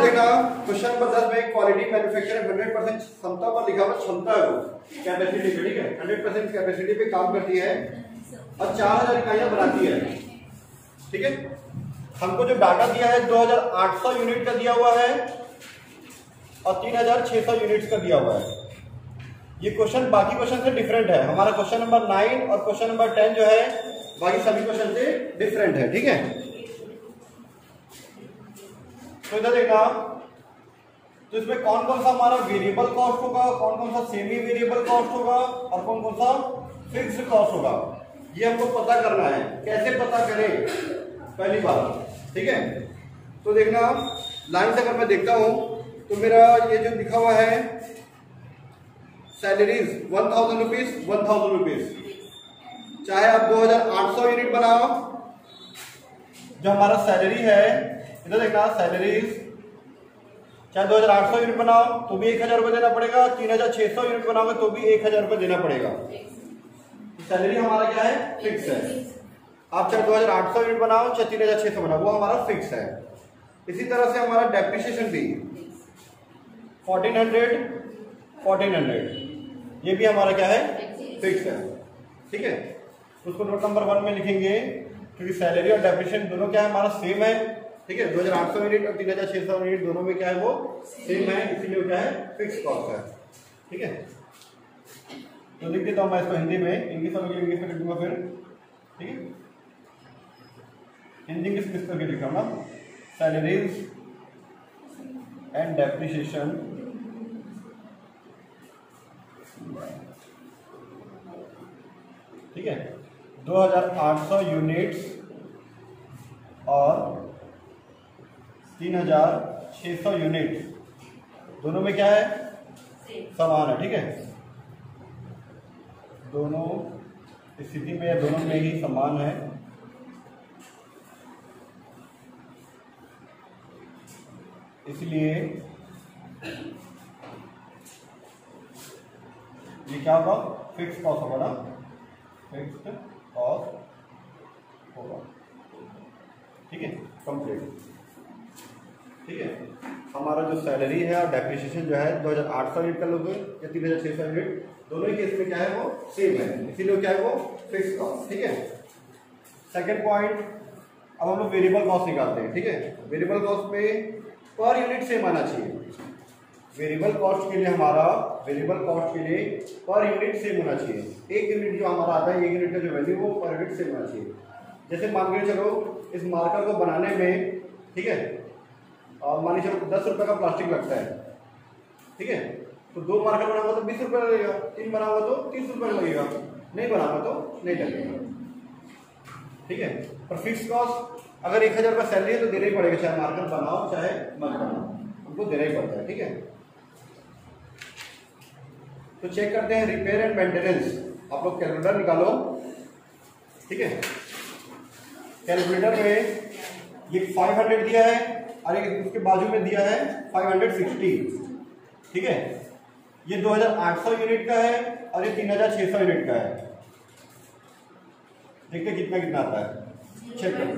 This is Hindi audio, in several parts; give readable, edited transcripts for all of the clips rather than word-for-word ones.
देखना क्वेश्चन नंबर 10 में क्वालिटी मैन्युफैक्चरिंग 100% क्षमता पर लिखा हुआ क्षमता है वो कैपेसिटी पे, ठीक है 100% कैपेसिटी पे काम करती है और 4000 इकाइयां बनाती है, ठीक है। हमको जो डाटा दिया है 2800 यूनिट का दिया हुआ है और 3600 यूनिट्स का दिया हुआ है। ये क्वेश्चन बाकी क्वेश्चन से डिफरेंट है। हमारा क्वेश्चन नंबर 9 और क्वेश्चन नंबर 10 जो है बाकी सभी क्वेश्चन से डिफरेंट है, ठीक है। तो इधर देखना, तो इसमें कौन कौन सा हमारा वेरिएबल कॉस्ट होगा, कौन कौन सा सेमी वेरिएबल कॉस्ट होगा और कौन कौन सा फिक्स्ड कॉस्ट होगा, ये हमको पता करना है। कैसे पता करें पहली बात, ठीक है। तो देखना लाइन से अगर मैं देखता हूं तो मेरा ये जो लिखा हुआ है सैलरीज 1000 रुपीज 1000 रुपीज, चाहे आप 2800 यूनिट बनाओ, जो हमारा सैलरी है इधर देखना सैलरीज चाहे 2800 यूनिट बनाओ तो भी 1000 रुपये देना पड़ेगा, 3600 यूनिट बनाओगे तो भी 1000 रुपये देना पड़ेगा। सैलरी हमारा क्या है फिक्स है। आप चाहे 2800 यूनिट बनाओ चाहे 3600 बनाओ वो हमारा फिक्स है। इसी तरह से हमारा डेप्रिसिएशन भी 1400 ये भी हमारा क्या है फिक्स है, ठीक है। उसको नोट नंबर 1 में लिखेंगे क्योंकि सैलरी और डेप्रिसिएशन दोनों क्या है हमारा सेम है, ठीक है। 2800 यूनिट और 3600 यूनिट दोनों में क्या है वो सेम है, इसीलिए क्या है फिक्स कॉस्ट है, ठीक है। तो लिख देता हूं मैं इसको हिंदी में, इंग्लिश में इंग्लिश में लिख दूंगा फिर, ठीक है। हिंदी इंग्लिश मिक्स करके लिखा ना, सैलरीज एंड डेप्रिसिएशन ठीक है 2800 यूनिट्स और 3600 यूनिट दोनों में क्या है समान है, ठीक है। दोनों स्थिति में या दोनों में ही समान है, इसलिए ये क्या होगा फिक्स कॉस्ट होगा ना, फिक्स्ड कॉस्ट होगा, ठीक है कंप्लीट, ठीक है। हमारा जो सैलरी है और डेप्रिसिएशन जो है 2800 यूनिट का लोगे या 3600 यूनिट दोनों ही केस में क्या है वो सेम है, इसीलिए क्या है वो फिक्स कॉस्ट, ठीक है। सेकंड पॉइंट, अब हम लोग वेरिएबल कॉस्ट निकालते हैं, ठीक है। वेरिएबल कॉस्ट में पर यूनिट सेम आना चाहिए। वेरिएबल कॉस्ट के लिए हमारा वेरिएबल कॉस्ट के लिए पर यूनिट सेम होना चाहिए। एक यूनिट जो हमारा आता है, एक यूनिट का जो वैल्यू वो पर यूनिट सेम होना चाहिए। जैसे मान के चलो इस मार्कर को बनाने में, ठीक है, मान लीजिए 10 रुपये का प्लास्टिक लगता है, ठीक है। तो 2 मार्कर बनाओगे तो 20 रुपये लगेगा, 3 बनाओगे तो 30 रुपये लगेगा, नहीं बनाओगे तो नहीं लगेगा, ठीक है। और फिक्स कॉस्ट अगर 1000 रुपये सैलरी है तो देना ही पड़ेगा, चाहे मार्कर बनाओ चाहे मत बनाओ, उनको देना ही पड़ता है, ठीक है। तो चेक करते हैं रिपेयर एंड मेंटेनेंस। आप लोग कैलकुलेटर निकालो, ठीक है। कैलकुलेटर में ये 500 दिया है और एक उसके बाजू में दिया है 560, ठीक है। ये 2800 यूनिट का है और ये 3600 यूनिट का है। देखते कितना कितना आता है, चेक करो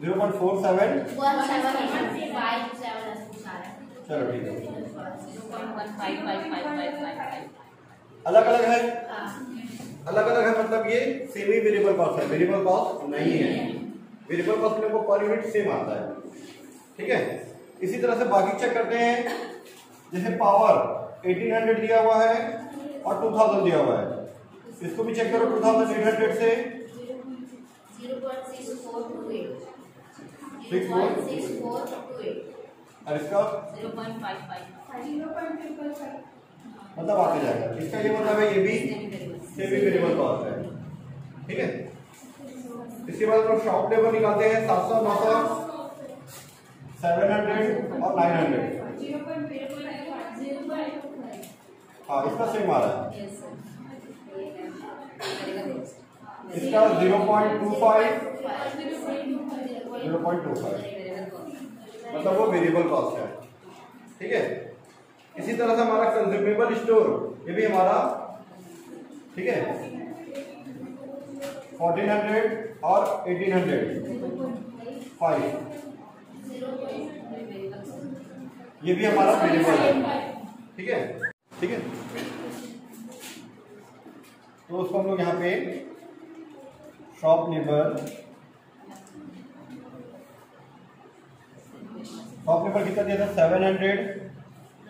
0.47 चलो ठीक है, अलग अलग है, अलग अलग है मतलब ये सेमी वेरिएबल कॉस्ट है, वेरिएबल कॉस्ट नहीं है। वेरिएबल कॉस्ट में वो पर यूनिट सेम आता है, ठीक है। इसी तरह से बाकी चेक करते हैं, जैसे पावर 1800 दिया हुआ है और 2000 दिया हुआ है, इसको भी चेक करो 2800 से 0.6428 और इसका 0.55 मतलब आते जाएगा। इसका ये मतलब है ये भी सेमी वेरिएबल कॉस्ट है, ठीक है। इसके बाद हम शॉप लेबर निकालते हैं 700 900 700 और 900, हाँ इसका सेम आ रहा है। इसका 0.25 मतलब वो वेरिएबल कॉस्ट है, ठीक है। इसी तरह से हमारा कंज्यूमेबल स्टोर ये भी हमारा, ठीक है, 1400 और 1800 5 ये भी हमारा वेरिएबल है, ठीक है, ठीक है। तो उसको हम लोग यहाँ पे शॉप नेबर कितना दिया था 700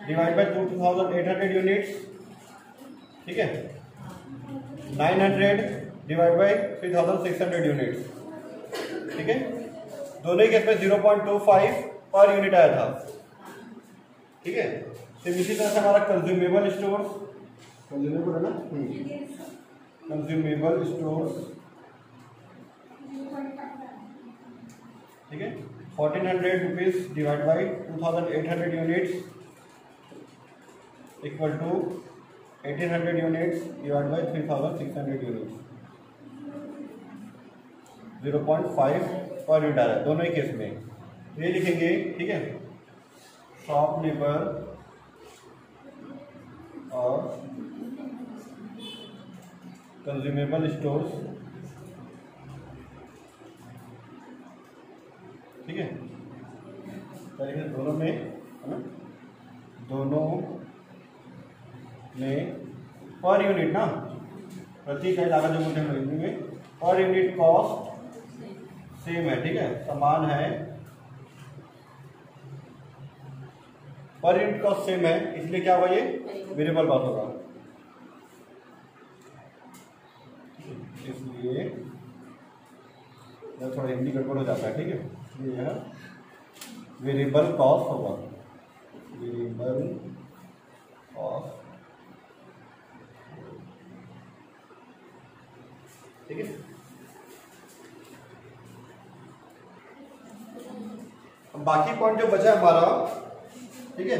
डिवाइड बाई 2800 यूनिट्स, ठीक है, 900 डिवाइड बाई 3600 यूनिट्स, ठीक है। दोनों ही केस में 0.25 पर यूनिट आया था, ठीक है। तो इसी तरह से हमारा कंज्यूमेबल स्टोर्स, कंज्यूमेबल है ना, कंज्यूमेबल स्टोर्स, ठीक है, 1400 rupees divide by 2800 units equal to 1800 units divide by 3600 units, 0.5 पर यूनिट आ रहा है दोनों ही केस में। तो ये लिखेंगे, ठीक है, शॉप नेबर और कंज्यूमेबल स्टोर्स, ठीक है, दोनों में है ना, दोनों में पर यूनिट ना, प्रति इकाई लागत जो बोलते हैं हिंदी में, पर यूनिट कॉस्ट सेम है, ठीक है, समान है, पर यूनिट कॉस्ट सेम है, इसलिए क्या होगा, ये वेरिएबल कॉस्ट होगा, इसलिए थोड़ा हिंदी गड़बड़ हो जाता है, ठीक है। यह वेरिएबल कॉस्ट होगा, वेरिएबल कॉस्ट, ठीक है। अब बाकी पॉइंट जो बचा है हमारा, ठीक है,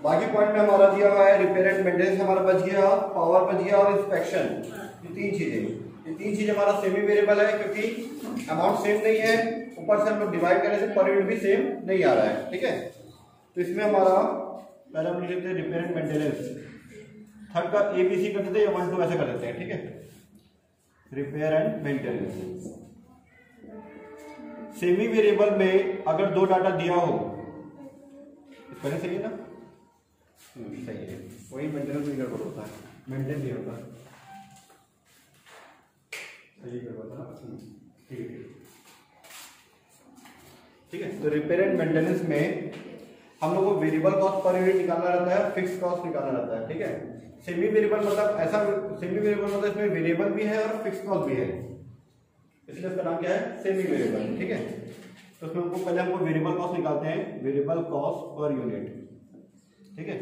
बाकी पॉइंट में हमारा दिया हुआ है रिपेयर एंड मेंटेनेंस हमारा बच गया, पावर बच गया और इंस्पेक्शन, ये तीन चीजें हमारा सेमी वेरिएबल है, क्योंकि अमाउंट सेम नहीं है, ऊपर से हम लोग डिवाइड करने से पर यूनिट भी सेम नहीं आ रहा है, ठीक है। तो इसमें हमारा पहले हम लिख लेते हैं रिपेयर एंड मेंटेनेंस, थर्ड का ABC करते थे या 1 2 ऐसे कर देते हैं, ठीक है, repair and maintenance. Semi variable में अगर दो डाटा दिया हो, पहले सही है ना, सही है, वही मेंटेनेंस में गड़बड़ होता है, मेंटेन नहीं होता, सही गड़बड़ था, ठीक है, ठीक है। तो रिपेयर एंड मेंटेनेंस में हम लोग को वेरिएबल कॉस्ट पर यूनिट निकालना रहता है, फिक्स कॉस्ट निकालना रहता है, ठीक है। सेमी वेरिएबल मतलब ऐसा, सेमी वेरिएबल मतलब इसमें वेरिएबल भी है और फिक्स कॉस्ट भी है, इसलिए इसका नाम क्या है, सेमी वेरिएबल, ठीक है। तो उसमें हमको पहले हमको वेरिएबल कॉस्ट निकालते हैं, वेरिएबल कॉस्ट पर यूनिट, ठीक है।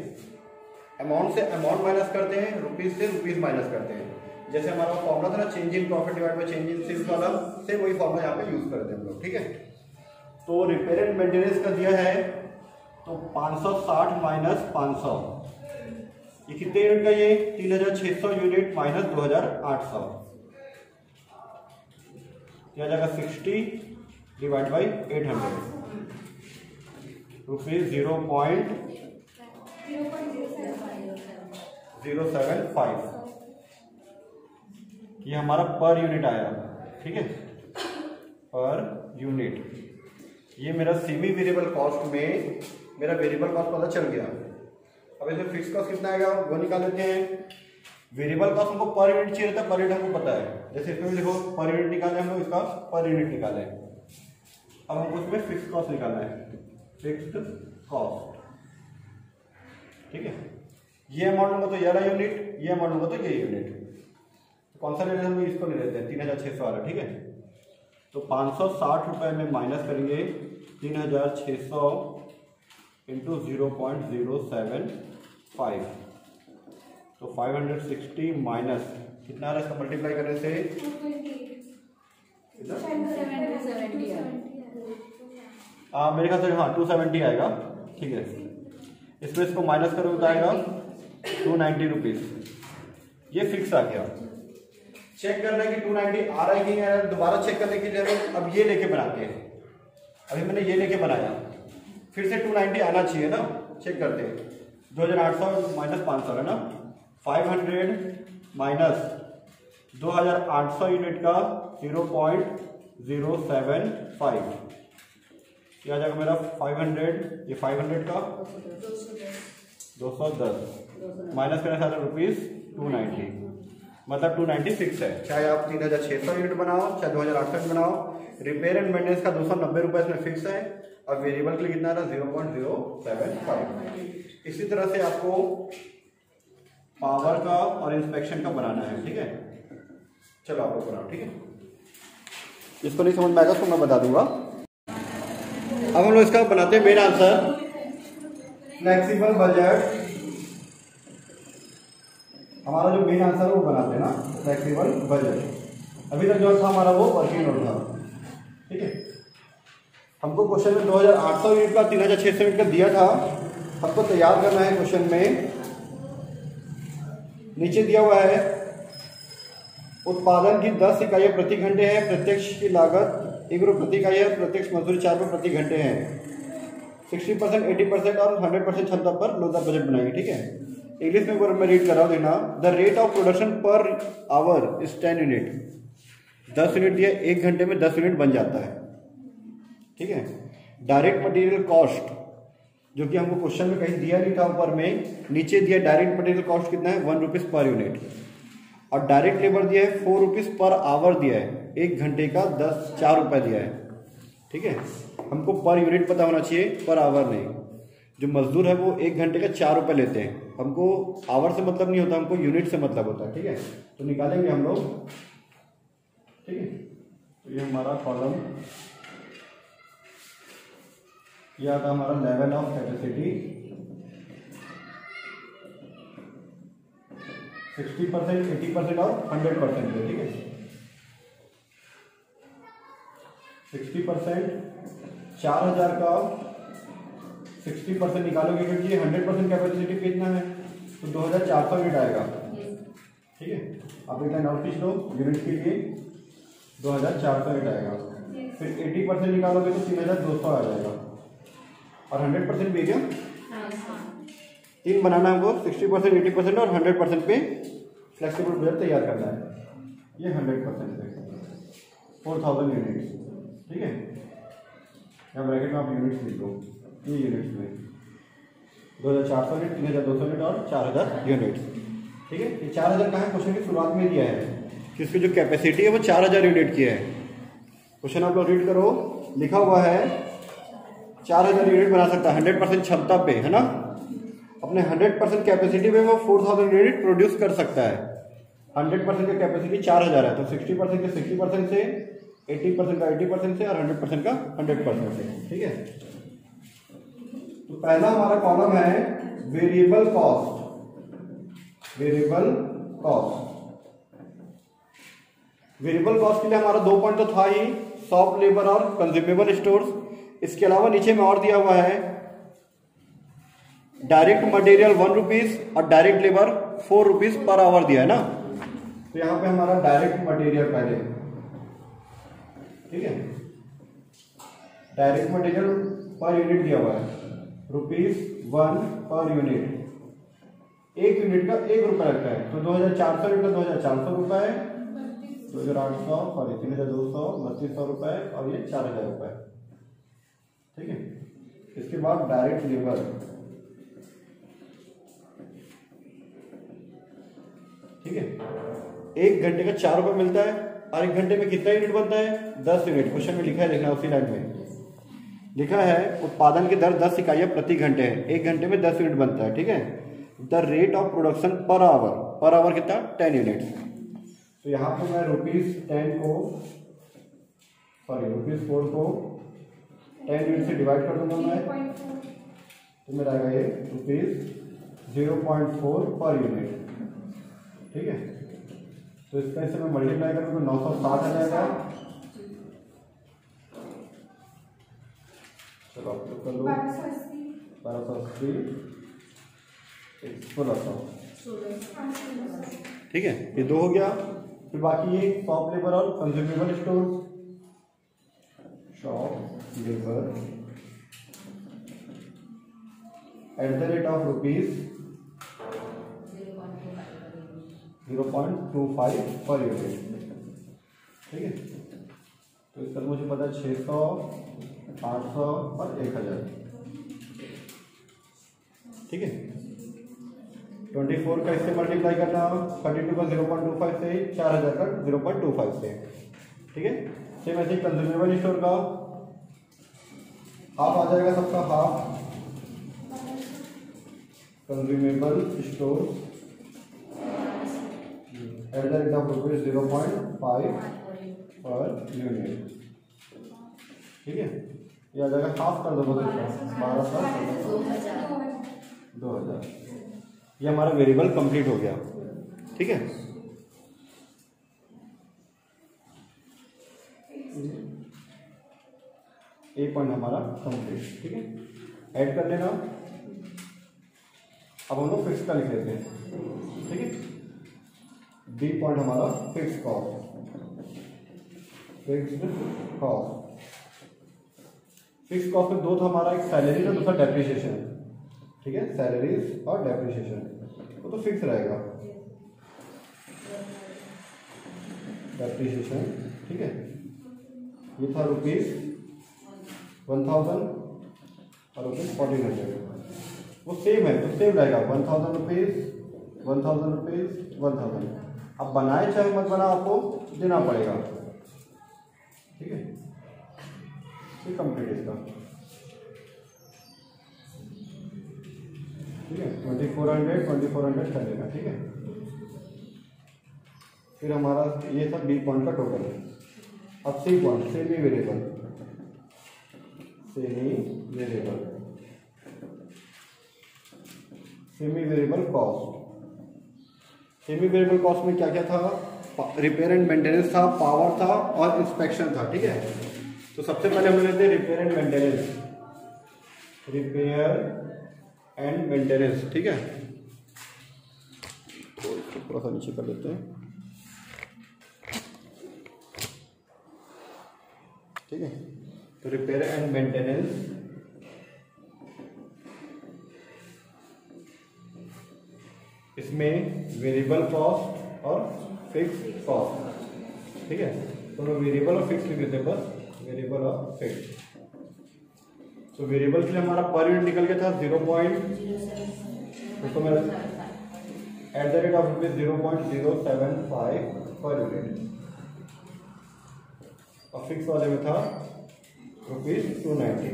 अमाउंट से अमाउंट माइनस करते हैं, रुपीज से रुपीज माइनस करते हैं, जैसे हमारा फॉर्मूला था ना, change in profit divide by change in sales वाला, सेम वही फॉर्मूला यहाँ पे यूज करते हैं हम लोग, ठीक है। तो रिपेयर एंड मेंटेनेंस का दिया है, तो 560 माइनस 500, ये कितने यूनिट का, ये 3600 यूनिट माइनस 2800, यह जाएगा 60 डिवाइड बाई 800 रुपीज 0.075, ये हमारा पर यूनिट आया, ठीक है, पर यूनिट। ये मेरा सेमी वेरिएबल कॉस्ट में मेरा वेरिएबल कॉस्ट पता चल गया। अब इसमें फिक्स कॉस्ट कितना आएगा वो निकाल लेते हैं। वेरिएबल कॉस्ट हमको पर यूनिट चाहिए रहता है, पर यूनिट हमको पता है, जैसे इसमें भी देखो पर यूनिट निकाले हम लोग, इसका पर यूनिट निकाले। अब हमको इसमें फिक्स कॉस्ट निकालना है, फिक्स्ड कॉस्ट, ठीक है। ये अमाउंट होगा तो ये वाला यूनिट, ये अमाउंट होगा तो ये यूनिट, तो कौन सा ले लेते हैं हम इसको ले लेते हैं 3600 वाला, ठीक है। तो 560 रुपये में माइनस करेंगे 3600 इंटू 0.075, तो 560 माइनस कितना आ रहा है, इसका मल्टीप्लाई करने से मेरे ख्याल से हाँ 270 आएगा, ठीक है। इसमें इसको माइनस करोगे तो आएगा 290 रुपीज, ये फिक्स आ गया। चेक करना है कि 290 आ रहा है कि नहीं आ रहा है, दोबारा चेक करने के लिए अब ये लेके बनाते हैं। अभी मैंने ये लेके बनाया, फिर से 290 आना चाहिए ना, चेक करते हैं। 2800 माइनस 500 है ना, 500 माइनस 2800 यूनिट का 0.075, ये आ जाएगा मेरा 500, ये 500 का 210 माइनस करने से ₹290, मतलब 290 फिक्स है। चाहे आप 3600 यूनिट बनाओ, चाहे 2800 यूनिट बनाओ। रिपेयर एंड मेंटेनेंस का 290 रुपये इसमें फिक्स है, और वेरिएबल के लिए कितना था 0.075। इसी तरह से आपको पावर का और इंस्पेक्शन का बनाना है, ठीक है। चलो आप लोग बनाओ, ठीक है। इसको नहीं समझ में आएगा तो मैं बता दूंगा। अब हम लोग इसका बनाते हैं मेन आंसर। फ्लेक्सिबल बजट, हमारा जो मेन आंसर है वो बनाते हैं ना, फ्लेक्सिबल बजट। अभी तक जो था हमारा वो वर्किंग नोट था, ठीक है। हमको क्वेश्चन में 2800 यूनिट का 3600 यूनिट का दिया था। हमको तैयार करना है। क्वेश्चन में नीचे दिया हुआ है उत्पादन की 10 इकाइयाँ प्रति घंटे है, प्रत्यक्ष की लागत ₹1 प्रति इकाई है, प्रत्यक्ष मजदूरी ₹4 प्रति घंटे है। 60%, 80% और 100% क्षमता पर लोधा बजट बनाएगी, ठीक है। इंग्लिश में मैं रीड कर रहा हूँ, देखना। The rate of production per hour is 10 unit. 10 unit दिया, 1 घंटे में 10 यूनिट बन जाता है, ठीक है। डायरेक्ट मटेरियल कॉस्ट, जो कि हमको क्वेश्चन में कहीं दिया नहीं था, ऊपर में नीचे दिया डायरेक्ट मटेरियल कॉस्ट कितना है, ₹1 पर यूनिट। और डायरेक्ट लेबर दिया है ₹4 पर आवर दिया है, 1 घंटे का 4 रुपये दिया है, ठीक है। हमको पर यूनिट पता होना चाहिए, पर आवर नहीं। जो मजदूर है वो 1 घंटे का 4 रुपये लेते हैं। हमको आवर से मतलब नहीं होता, हमको यूनिट से मतलब होता है, ठीक है। तो निकालेंगे हम लोग, ठीक है। तो ये हमारा कॉलम, यह आता हमारा लेवल ऑफ कैपेसिटी 60%, 80% और 100% पे, ठीक है। 60% 4000 का 60% निकालोगे, क्योंकि 100% कैपेसिटी कितना है, तो 2400 यूनिट आएगा, ठीक है। आप एक लाइन और खींच लो, यूनिट के लिए 2400 यूनिट आएगा। फिर 80% निकालोगे तो 3200 आ जाएगा। और 100% भी क्या 3 बनाना हमको, 60%, 80% और 100% पे फ्लेक्सिबल बजट तैयार करना है। ये 100% पे 4000 यूनिट्स, ठीक है। यहाँ ब्रैकेट में आप यूनिट्स लिख लो, ये यूनिट्स में 2400 यूनिट, 3200 यूनिट और 4000 यूनिट्स, ठीक है। ये 4000 कहाँ है, क्वेश्चन की शुरुआत में दिया है कि इसकी जो कैपेसिटी है वो 4000 यूनिट की है। क्वेश्चन आप लोग रीड करो, लिखा हुआ है 4000 यूनिट बना सकता है 100% क्षमता पे, है ना। अपने 100% कैपेसिटी पे वो 4000 यूनिट प्रोड्यूस कर सकता है। 100% की कैपेसिटी 4000 है, तो 60% के 60% से, 80% का 80% से और 100% का 100% से, ठीक है। तो पहला हमारा कॉलम है वेरिएबल कॉस्ट। वेरिएबल कॉस्ट के लिए हमारा 2 पॉइंट तो था ही, शॉप लेबर और कंज्यूमेबल स्टोर्स। इसके अलावा नीचे में और दिया हुआ है डायरेक्ट मटेरियल ₹1 और डायरेक्ट लेबर ₹4 पर आवर दिया है ना। तो यहां पे हमारा डायरेक्ट मटेरियल पहले, ठीक है। डायरेक्ट मटेरियल पर यूनिट दिया हुआ है ₹1 पर यूनिट। 1 यूनिट का ₹1 लगता है, तो 2400 यूनिट का 2400 रुपए, 2800 सॉरी 3200, 3200 रुपए और ये 4000 रुपए, ठीक है। इसके बाद डायरेक्ट लेबर, ठीक है। 1 घंटे का 4 रुपये मिलता है, और 1 घंटे में कितना यूनिट बनता है, 10 यूनिट। क्वेश्चन में लिखा है, देखना उसी लाइन में लिखा है उत्पादन की दर 10 इकाइयाँ प्रति घंटे है, 1 घंटे में 10 यूनिट बनता है, ठीक है। The rate of production per hour कितना, 10 यूनिट्स। तो यहाँ पे मैं ₹10 को ₹4 को 10 यूनिट से डिवाइड कर दूंगा मैं, तो मेरा आएगा ये ₹0.4 पर यूनिट, ठीक है। तो इसका इससे मैं मल्टीप्लाई करूँ तो 960 आ जाएगा। चलो आप लोग कर लो, 1280 1600, ठीक है। ये 2 हो गया। फिर बाकी ये शॉप लेबर और consumable store. Shop labour at the rate of ₹0.25 per unit, ठीक है। तो इसका मुझे पता है 600 800 और 1000। ठीक है, 24 का इससे मल्टीप्लाई करना, 32 का 0.25 से, 4000 का 0.25 से। ठीक है, सेम ऐसे कंज्यूमेबल स्टोर का हाफ आ जाएगा, सबका half consumable store at the rate of rupees 0.5 पर यूनिट। ठीक है, ये आ जाएगा हाफ कर दो 2000। ये हमारा वेरिएबल कंप्लीट हो गया। ठीक है, ए पॉइंट हमारा कंप्लीट। ठीक है, ऐड कर लेना। अब हम लोग फिक्स का लिख लेते हैं। ठीक है, बी पॉइंट हमारा fix cost. Fixed cost, fix cost में दो था हमारा, एक सैलरी और दूसरा डेप्रिसिएशन। ठीक है, सैलरीज और डेप्रिसिएशन वो तो फिक्स रहेगा, डेप्रिसिएशन। ठीक है, ये था रुपीज 1000 और रुपीज 1400, वो सेम है तो सेम रहेगा 1000 रुपीज 1000 रुपीज 1000। अब बनाए चाहे मत बना, आपको देना पड़ेगा। ठीक है, ये कंप्लीट इसका। ठीक है, 2400 कर लेना। ठीक है, फिर हमारा ये था बी पॉइंट का टोटल। अब C point semi variable, semi variable cost. Semi variable cost में क्या क्या था? रिपेयर एंड मेंटेनेंस था, पावर था और इंस्पेक्शन था। ठीक है, तो सबसे पहले हम लेते हैं repair and maintenance. Repair and maintenance. ठीक है, तो इसको थोड़ा सा नीचे कर लेते हैं। ठीक है, तो रिपेयर एंड मेंटेनेंस इसमें वेरिएबल कॉस्ट और फिक्स कॉस्ट। ठीक है, तो वेरिएबल और फिक्स लिख देते हैं, बस वेरिएबल और फिक्स। तो वेरिएबल के लिए हमारा पर यूनिट निकल गया था 0.07, तो मेरा at the rate of rupees 0.075 per unit. और फिक्स वाले में था रुपीज 290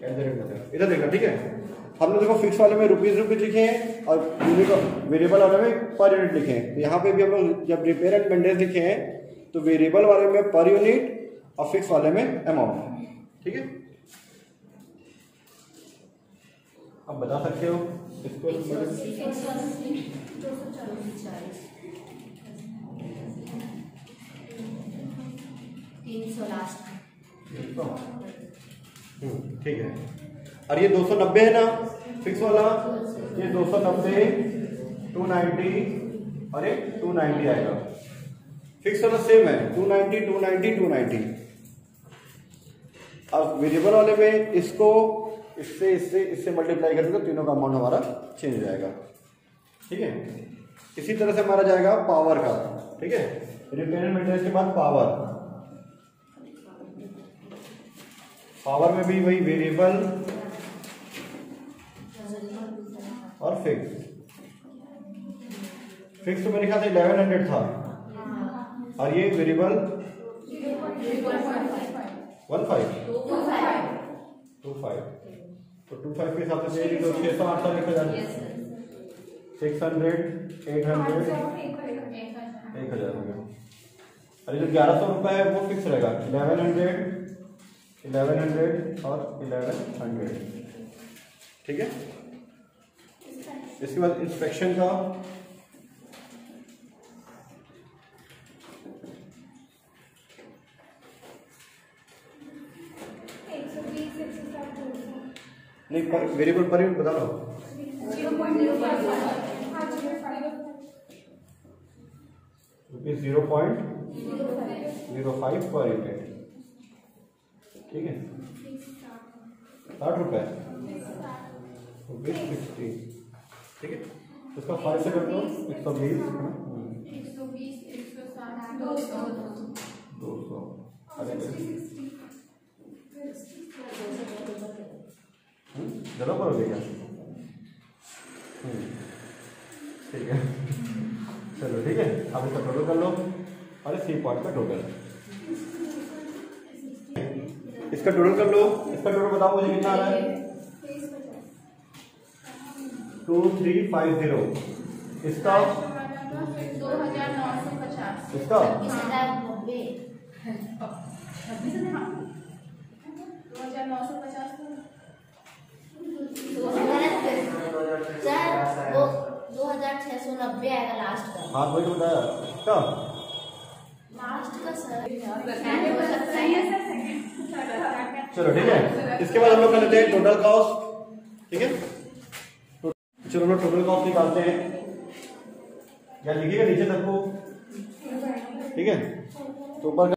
एट द रेट में। इधर देखना। ठीक है, हमने देखो फिक्स वाले में रुपीज लिखे हैं और वेरिएबल वाले में पर यूनिट लिखे हैं। तो यहाँ पे भी हम लोग जब रिपेयर एंड मेंटेनेंस लिखे हैं तो वेरिएबल वाले में पर यूनिट और फिक्स वाले में अमाउंट। ठीक है, अब बता सकते हो इसको। 300 लास्ट। ठीक है, और ये 290 है ना फिक्स वाला, ये 290 290 और ये 290 आएगा। फिक्स वाला सेम है 290 290 290। अब वेरिएबल वाले में इसको इससे इससे इससे मल्टीप्लाई करेंगे तो तीनों का अमाउंट हमारा चेंज हो जाएगा। ठीक है, इसी तरह से हमारा जाएगा पावर का। ठीक है, रिपेयर एंड मेंटेनेंस के बाद पावर। पावर में भी वही वेरिएबल और फिक्स। फिक्स तो मेरे ख्याल से 1100 था और ये वेरिएबल 25 तो 25 के हिसाब से 600 800 लिखा जाए, 600 800 1000 हो गया। और जो 1100 रुपये है वो फिक्स रहेगा, 1100 और 1100। ठीक है, इसके बाद इंस्पेक्शन का। नहीं, वेरिएबल पर यूनिट बता लो। 0.05 पर यूनिट। ठीक है, 60 रुपये ₹60। ठीक है, उसका 5 से कर दो 120 200 अरे जरूर करोगे क्या? ठीक है, चलो ठीक है। अब इसका टोटल कर लो और 3 पॉइंट का टोटल, इसका टोटल कर लो। इसका टोटल बताओ मुझे कितना आ रहा है? 2350। इसका 2950। इसका 26,990। 2690 आएगा लास्ट का। हाँ वही तो बताया इसका लास्ट का सर चलो ठीक है। इसके बाद हम लोग कर लेते हैं टोटल कॉस्ट। ठीक है, चलो हम लोग टोटल कॉस्ट निकालते हैं। या लिखिएगा नीचे तक को, ठीक है। तो ऊपर